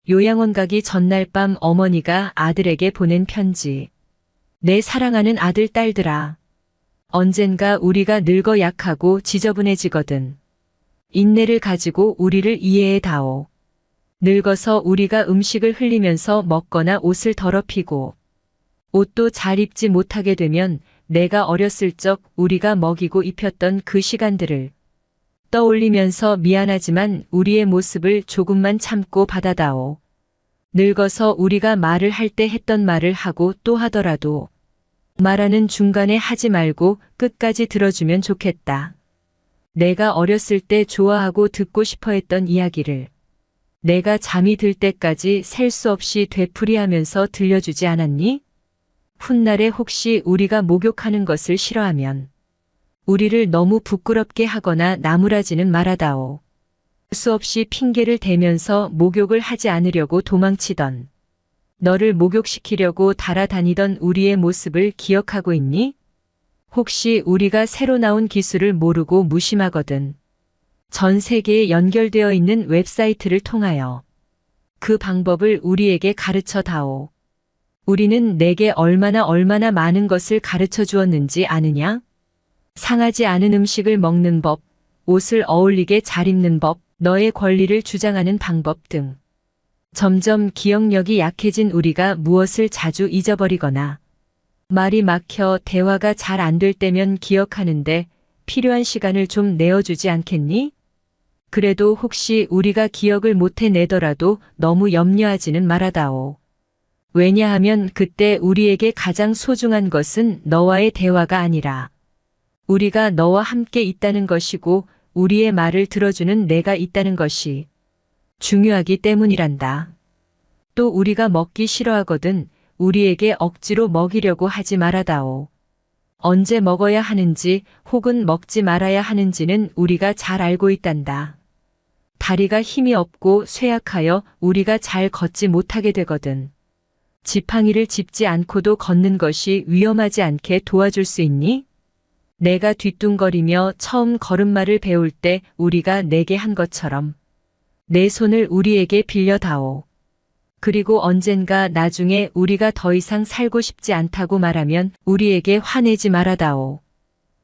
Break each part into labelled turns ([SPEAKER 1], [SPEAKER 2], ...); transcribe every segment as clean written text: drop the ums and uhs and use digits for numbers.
[SPEAKER 1] 요양원 가기 전날 밤 어머니가 아들에게 보낸 편지. 내 사랑하는 아들 딸들아. 언젠가 우리가 늙어 약하고 지저분해지거든. 인내를 가지고 우리를 이해해 다오. 늙어서 우리가 음식을 흘리면서 먹거나 옷을 더럽히고 옷도 잘 입지 못하게 되면 내가 어렸을 적 우리가 먹이고 입혔던 그 시간들을 떠올리면서 미안하지만 우리의 모습을 조금만 참고 받아다오. 늙어서 우리가 말을 할 때 했던 말을 하고 또 하더라도 말하는 중간에 하지 말고 끝까지 들어주면 좋겠다. 내가 어렸을 때 좋아하고 듣고 싶어 했던 이야기를 내가 잠이 들 때까지 셀 수 없이 되풀이하면서 들려주지 않았니? 훗날에 혹시 우리가 목욕하는 것을 싫어하면 우리를 너무 부끄럽게 하거나 나무라지는 말아다오. 수없이 핑계를 대면서 목욕을 하지 않으려고 도망치던 너를 목욕시키려고 달아다니던 우리의 모습을 기억하고 있니? 혹시 우리가 새로 나온 기술을 모르고 무심하거든. 전 세계에 연결되어 있는 웹사이트를 통하여 그 방법을 우리에게 가르쳐 다오. 우리는 내게 얼마나 많은 것을 가르쳐 주었는지 아느냐? 상하지 않은 음식을 먹는 법, 옷을 어울리게 잘 입는 법, 너의 권리를 주장하는 방법 등. 점점 기억력이 약해진 우리가 무엇을 자주 잊어버리거나 말이 막혀 대화가 잘 안 될 때면 기억하는데 필요한 시간을 좀 내어주지 않겠니? 그래도 혹시 우리가 기억을 못 해내더라도 너무 염려하지는 말아다오. 왜냐하면 그때 우리에게 가장 소중한 것은 너와의 대화가 아니라 우리가 너와 함께 있다는 것이고 우리의 말을 들어주는 내가 있다는 것이 중요하기 때문이란다. 또 우리가 먹기 싫어하거든 우리에게 억지로 먹이려고 하지 말아다오. 언제 먹어야 하는지 혹은 먹지 말아야 하는지는 우리가 잘 알고 있단다. 다리가 힘이 없고 쇠약하여 우리가 잘 걷지 못하게 되거든. 지팡이를 짚지 않고도 걷는 것이 위험하지 않게 도와줄 수 있니? 내가 뒤뚱거리며 처음 걸음마를 배울 때 우리가 내게 한 것처럼 내 손을 우리에게 빌려다오. 그리고 언젠가 나중에 우리가 더 이상 살고 싶지 않다고 말하면 우리에게 화내지 말아다오.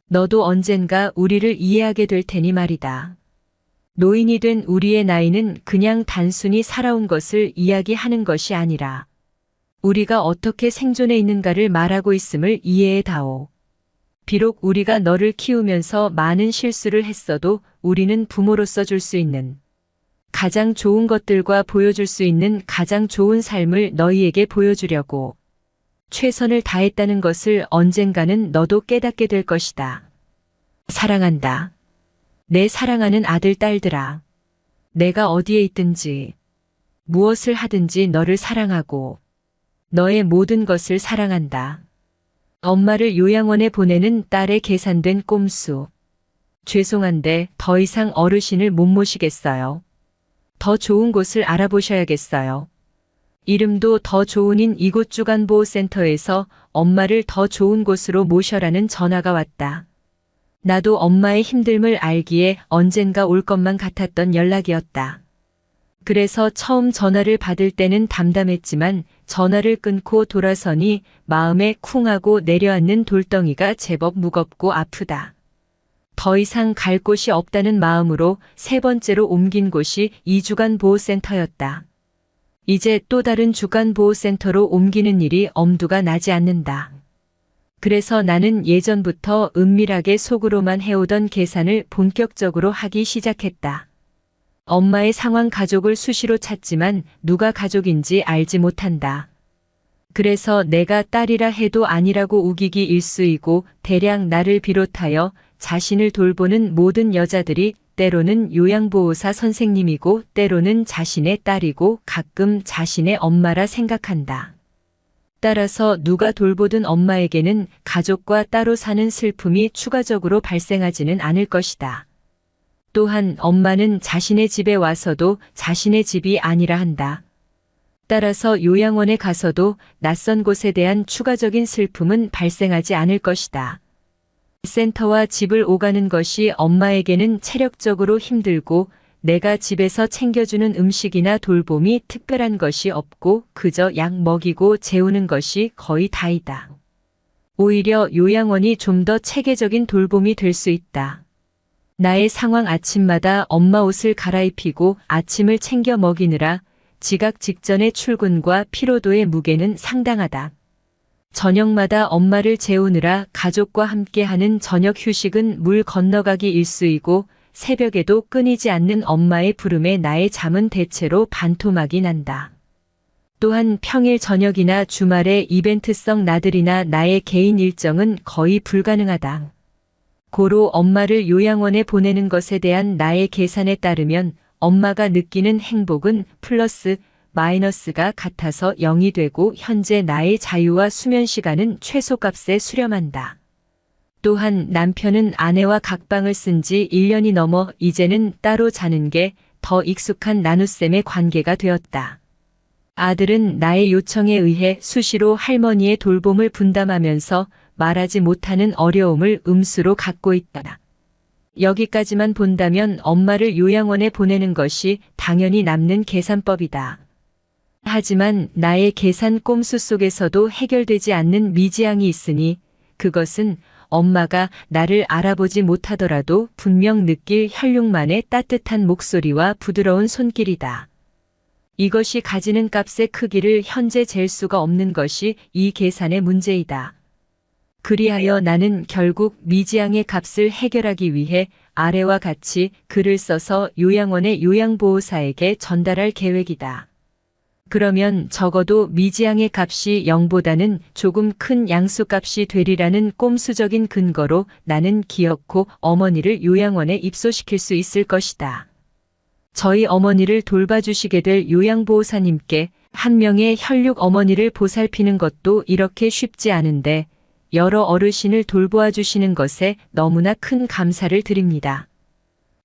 [SPEAKER 1] 너도 언젠가 우리를 이해하게 될 테니 말이다. 노인이 된 우리의 나이는 그냥 단순히 살아온 것을 이야기하는 것이 아니라 우리가 어떻게 생존해 있는가를 말하고 있음을 이해해 다오. 비록 우리가 너를 키우면서 많은 실수를 했어도 우리는 부모로서 줄 수 있는 가장 좋은 것들과 보여줄 수 있는 가장 좋은 삶을 너희에게 보여주려고 최선을 다했다는 것을 언젠가는 너도 깨닫게 될 것이다. 사랑한다. 내 사랑하는 아들 딸들아. 내가 어디에 있든지 무엇을 하든지 너를 사랑하고 너의 모든 것을 사랑한다. 엄마를 요양원에 보내는 딸의 계산된 꼼수. 죄송한데 더 이상 어르신을 못 모시겠어요. 더 좋은 곳을 알아보셔야겠어요. 이름도 더 좋은인 이곳 주간보호센터에서 엄마를 더 좋은 곳으로 모셔라는 전화가 왔다. 나도 엄마의 힘듦을 알기에 언젠가 올 것만 같았던 연락이었다. 그래서 처음 전화를 받을 때는 담담했지만 전화를 끊고 돌아서니 마음에 쿵하고 내려앉는 돌덩이가 제법 무겁고 아프다. 더 이상 갈 곳이 없다는 마음으로 세 번째로 옮긴 곳이 이 주간보호센터였다. 이제 또 다른 주간보호센터로 옮기는 일이 엄두가 나지 않는다. 그래서 나는 예전부터 은밀하게 속으로만 해오던 계산을 본격적으로 하기 시작했다. 엄마의 상황 가족을 수시로 찾지만 누가 가족인지 알지 못한다. 그래서 내가 딸이라 해도 아니라고 우기기 일쑤이고 대략 나를 비롯하여 자신을 돌보는 모든 여자들이 때로는 요양보호사 선생님이고 때로는 자신의 딸이고 가끔 자신의 엄마라 생각한다. 따라서 누가 돌보든 엄마에게는 가족과 따로 사는 슬픔이 추가적으로 발생하지는 않을 것이다. 또한 엄마는 자신의 집에 와서도 자신의 집이 아니라 한다. 따라서 요양원에 가서도 낯선 곳에 대한 추가적인 슬픔은 발생하지 않을 것이다. 센터와 집을 오가는 것이 엄마에게는 체력적으로 힘들고 내가 집에서 챙겨주는 음식이나 돌봄이 특별한 것이 없고 그저 약 먹이고 재우는 것이 거의 다이다. 오히려 요양원이 좀 더 체계적인 돌봄이 될 수 있다. 나의 상황 아침마다 엄마 옷을 갈아입히고 아침을 챙겨 먹이느라 지각 직전의 출근과 피로도의 무게는 상당하다. 저녁마다 엄마를 재우느라 가족과 함께하는 저녁 휴식은 물 건너가기 일쑤이고 새벽에도 끊이지 않는 엄마의 부름에 나의 잠은 대체로 반토막이 난다. 또한 평일 저녁이나 주말에 이벤트성 나들이나 나의 개인 일정은 거의 불가능하다. 고로 엄마를 요양원에 보내는 것에 대한 나의 계산에 따르면 엄마가 느끼는 행복은 플러스 마이너스가 같아서 0이 되고 현재 나의 자유와 수면 시간은 최소값에 수렴한다. 또한 남편은 아내와 각방을 쓴 지 1년이 넘어 이제는 따로 자는 게 더 익숙한 나눗셈의 관계가 되었다. 아들은 나의 요청에 의해 수시로 할머니의 돌봄을 분담하면서 말하지 못하는 어려움을 음수로 갖고 있다. 여기까지만 본다면 엄마를 요양원에 보내는 것이 당연히 남는 계산법이다. 하지만 나의 계산 꼼수 속에서도 해결되지 않는 미지양이 있으니 그것은 엄마가 나를 알아보지 못하더라도 분명 느낄 혈육만의 따뜻한 목소리와 부드러운 손길이다. 이것이 가지는 값의 크기를 현재 잴 수가 없는 것이 이 계산의 문제이다. 그리하여 나는 결국 미지양의 값을 해결하기 위해 아래와 같이 글을 써서 요양원의 요양보호사에게 전달할 계획이다. 그러면 적어도 미지양의 값이 0보다는 조금 큰 양수값이 되리라는 꼼수적인 근거로 나는 기어코 어머니를 요양원에 입소시킬 수 있을 것이다. 저희 어머니를 돌봐주시게 될 요양보호사님께 한 명의 혈육 어머니를 보살피는 것도 이렇게 쉽지 않은데 여러 어르신을 돌보아 주시는 것에 너무나 큰 감사를 드립니다.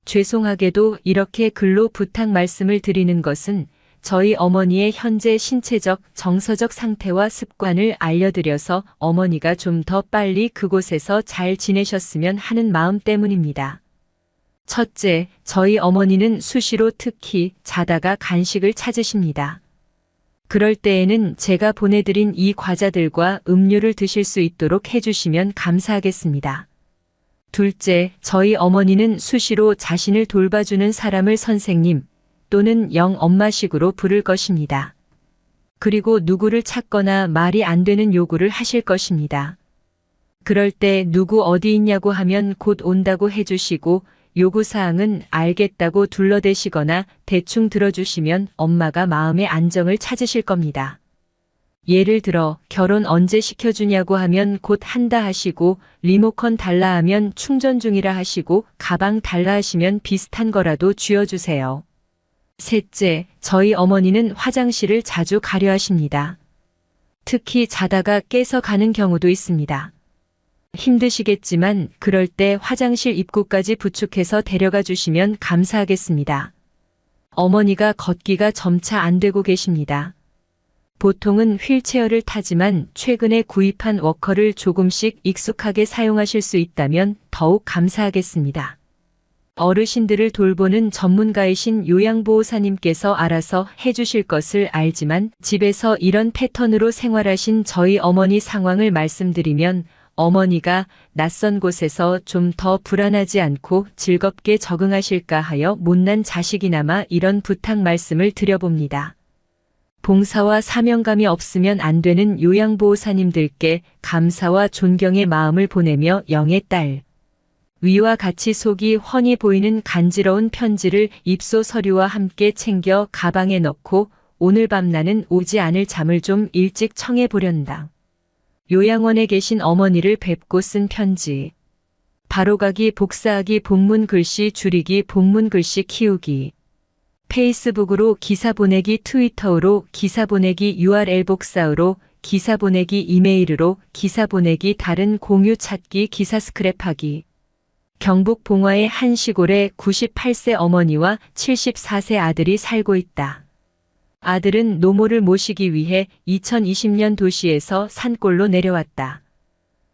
[SPEAKER 1] 죄송하게도 이렇게 글로 부탁 말씀을 드리는 것은 저희 어머니의 현재 신체적, 정서적 상태와 습관을 알려드려서 어머니가 좀 더 빨리 그곳에서 잘 지내셨으면 하는 마음 때문입니다. 첫째, 저희 어머니는 수시로 특히 자다가 간식을 찾으십니다. 그럴 때에는 제가 보내드린 이 과자들과 음료를 드실 수 있도록 해주시면 감사하겠습니다. 둘째, 저희 어머니는 수시로 자신을 돌봐주는 사람을 선생님 또는 영엄마식으로 부를 것입니다. 그리고 누구를 찾거나 말이 안 되는 요구를 하실 것입니다. 그럴 때 누구 어디 있냐고 하면 곧 온다고 해주시고 요구사항은 알겠다고 둘러대시거나 대충 들어주시면 엄마가 마음의 안정을 찾으실 겁니다. 예를 들어 결혼 언제 시켜주냐고 하면 곧 한다 하시고 리모컨 달라 하면 충전 중이라 하시고 가방 달라 하시면 비슷한 거라도 쥐어주세요. 셋째, 저희 어머니는 화장실을 자주 가려 하십니다. 특히 자다가 깨서 가는 경우도 있습니다. 힘드시겠지만 그럴 때 화장실 입구까지 부축해서 데려가 주시면 감사하겠습니다. 어머니가 걷기가 점차 안 되고 계십니다. 보통은 휠체어를 타지만 최근에 구입한 워커를 조금씩 익숙하게 사용하실 수 있다면 더욱 감사하겠습니다. 어르신들을 돌보는 전문가이신 요양보호사님께서 알아서 해주실 것을 알지만 집에서 이런 패턴으로 생활하신 저희 어머니 상황을 말씀드리면 어머니가 낯선 곳에서 좀 더 불안하지 않고 즐겁게 적응하실까 하여 못난 자식이나마 이런 부탁 말씀을 드려봅니다. 봉사와 사명감이 없으면 안 되는 요양보호사님들께 감사와 존경의 마음을 보내며 영의 딸. 위와 같이 속이 훤히 보이는 간지러운 편지를 입소 서류와 함께 챙겨 가방에 넣고 오늘 밤 나는 오지 않을 잠을 좀 일찍 청해 보련다. 요양원에 계신 어머니를 뵙고 쓴 편지. 바로가기 복사하기 본문 글씨 줄이기 본문 글씨 키우기. 페이스북으로 기사 보내기 트위터로 기사 보내기 URL 복사로 기사 보내기 이메일로 기사 보내기 다른 공유 찾기 기사 스크랩하기. 경북 봉화의 한 시골에 98세 어머니와 74세 아들이 살고 있다. 아들은 노모를 모시기 위해 2020년 도시에서 산골로 내려왔다.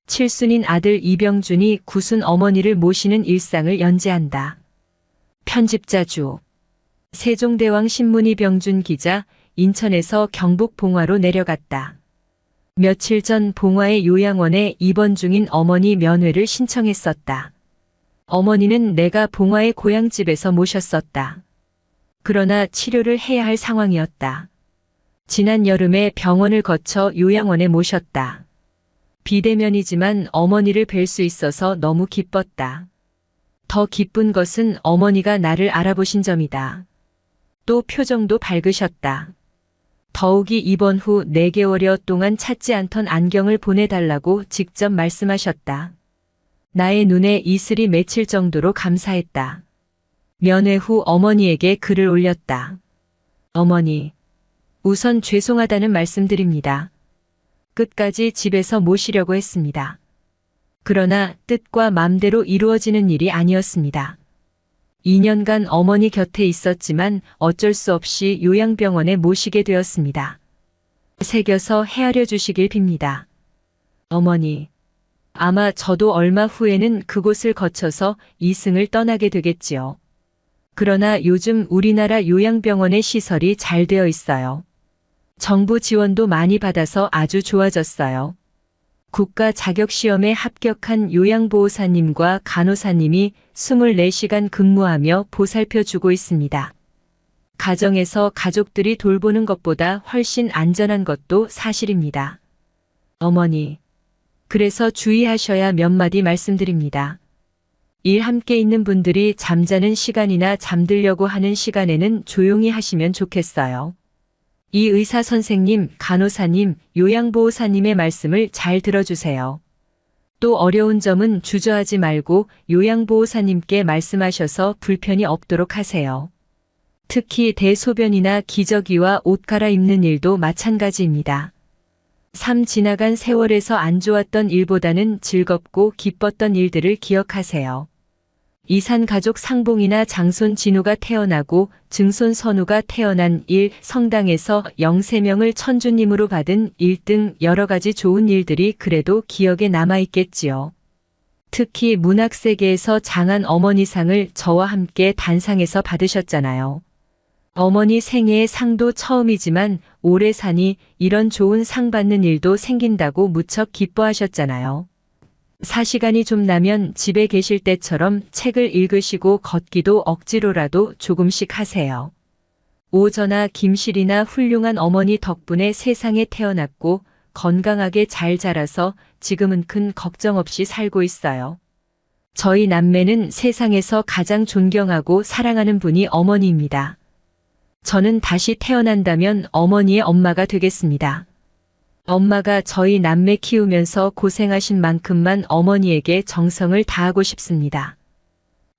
[SPEAKER 1] 칠순인 아들 이병준이 구순 어머니를 모시는 일상을 연재한다. 편집자주 세종대왕 신문이 병준 기자, 인천에서 경북 봉화로 내려갔다. 며칠 전 봉화의 요양원에 입원 중인 어머니 면회를 신청했었다. 어머니는 내가 봉화의 고향집에서 모셨었다. 그러나 치료를 해야 할 상황이었다. 지난 여름에 병원을 거쳐 요양원에 모셨다. 비대면이지만 어머니를 뵐 수 있어서 너무 기뻤다. 더 기쁜 것은 어머니가 나를 알아보신 점이다. 또 표정도 밝으셨다. 더욱이 입원 후 4개월여 동안 찾지 않던 안경을 보내달라고 직접 말씀하셨다. 나의 눈에 이슬이 맺힐 정도로 감사했다. 면회 후 어머니에게 글을 올렸다. 어머니, 우선 죄송하다는 말씀드립니다. 끝까지 집에서 모시려고 했습니다. 그러나 뜻과 맘대로 이루어지는 일이 아니었습니다. 2년간 어머니 곁에 있었지만 어쩔 수 없이 요양병원에 모시게 되었습니다. 새겨서 헤아려 주시길 빕니다. 어머니, 아마 저도 얼마 후에는 그곳을 거쳐서 이승을 떠나게 되겠지요. 그러나 요즘 우리나라 요양병원의 시설이 잘 되어 있어요. 정부 지원도 많이 받아서 아주 좋아졌어요. 국가 자격시험에 합격한 요양보호사님과 간호사님이 24시간 근무하며 보살펴주고 있습니다. 가정에서 가족들이 돌보는 것보다 훨씬 안전한 것도 사실입니다. 어머니, 그래서 주의하셔야 몇 마디 말씀드립니다. 일 함께 있는 분들이 잠자는 시간이나 잠들려고 하는 시간에는 조용히 하시면 좋겠어요. 이 의사 선생님, 간호사님, 요양보호사님의 말씀을 잘 들어주세요. 또 어려운 점은 주저하지 말고 요양보호사님께 말씀하셔서 불편이 없도록 하세요. 특히 대소변이나 기저귀와 옷 갈아입는 일도 마찬가지입니다. 삶 지나간 세월에서 안 좋았던 일보다는 즐겁고 기뻤던 일들을 기억하세요. 이산 가족 상봉이나 장손 진우가 태어나고 증손 선우가 태어난 일, 성당에서 영세명을 천주님으로 받은 일 등 여러 가지 좋은 일들이 그래도 기억에 남아있겠지요. 특히 문학세계에서 장한 어머니상을 저와 함께 단상에서 받으셨잖아요. 어머니 생애의 상도 처음이지만 오래 사니 이런 좋은 상 받는 일도 생긴다고 무척 기뻐하셨잖아요. 사시간이 좀 나면 집에 계실 때처럼 책을 읽으시고 걷기도 억지로라도 조금씩 하세요. 오전아 김실이나 훌륭한 어머니 덕분에 세상에 태어났고 건강하게 잘 자라서 지금은 큰 걱정 없이 살고 있어요. 저희 남매는 세상에서 가장 존경하고 사랑하는 분이 어머니입니다. 저는 다시 태어난다면 어머니의 엄마가 되겠습니다. 엄마가 저희 남매 키우면서 고생하신 만큼만 어머니에게 정성을 다하고 싶습니다.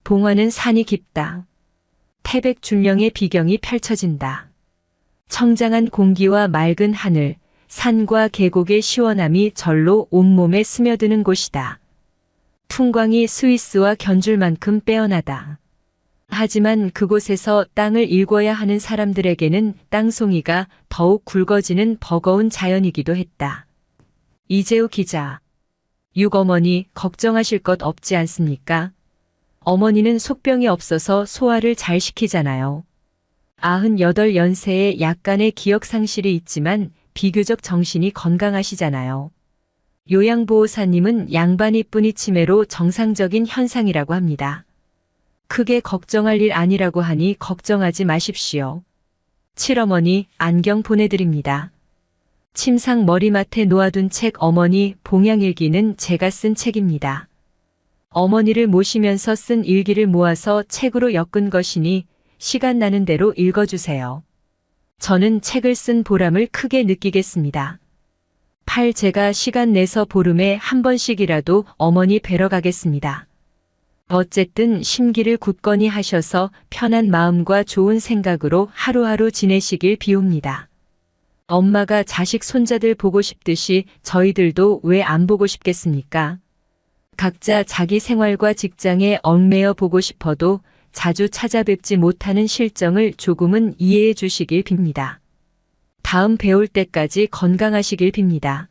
[SPEAKER 1] 봉화는 산이 깊다. 태백준령의 비경이 펼쳐진다. 청장한 공기와 맑은 하늘, 산과 계곡의 시원함이 절로 온몸에 스며드는 곳이다. 풍광이 스위스와 견줄 만큼 빼어나다. 하지만 그곳에서 땅을 일궈야 하는 사람들에게는 땅송이가 더욱 굵어지는 버거운 자연이기도 했다. 이재우 기자. 육어머니 걱정하실 것 없지 않습니까? 어머니는 속병이 없어서 소화를 잘 시키잖아요. 98연세에 약간의 기억 상실이 있지만 비교적 정신이 건강하시잖아요. 요양보호사님은 양반이뿐이 치매로 정상적인 현상이라고 합니다. 크게 걱정할 일 아니라고 하니 걱정하지 마십시오. 칠어머니 안경 보내드립니다. 침상 머리맡에 놓아둔 책 어머니 봉양일기는 제가 쓴 책입니다. 어머니를 모시면서 쓴 일기를 모아서 책으로 엮은 것이니 시간 나는 대로 읽어주세요. 저는 책을 쓴 보람을 크게 느끼겠습니다. 제가 시간 내서 보름에 한 번씩이라도 어머니 뵈러 가겠습니다. 어쨌든 심기를 굳건히 하셔서 편한 마음과 좋은 생각으로 하루하루 지내시길 비웁니다. 엄마가 자식 손자들 보고 싶듯이 저희들도 왜 안 보고 싶겠습니까? 각자 자기 생활과 직장에 얽매여 보고 싶어도 자주 찾아뵙지 못하는 실정을 조금은 이해해 주시길 빕니다. 다음 배울 때까지 건강하시길 빕니다.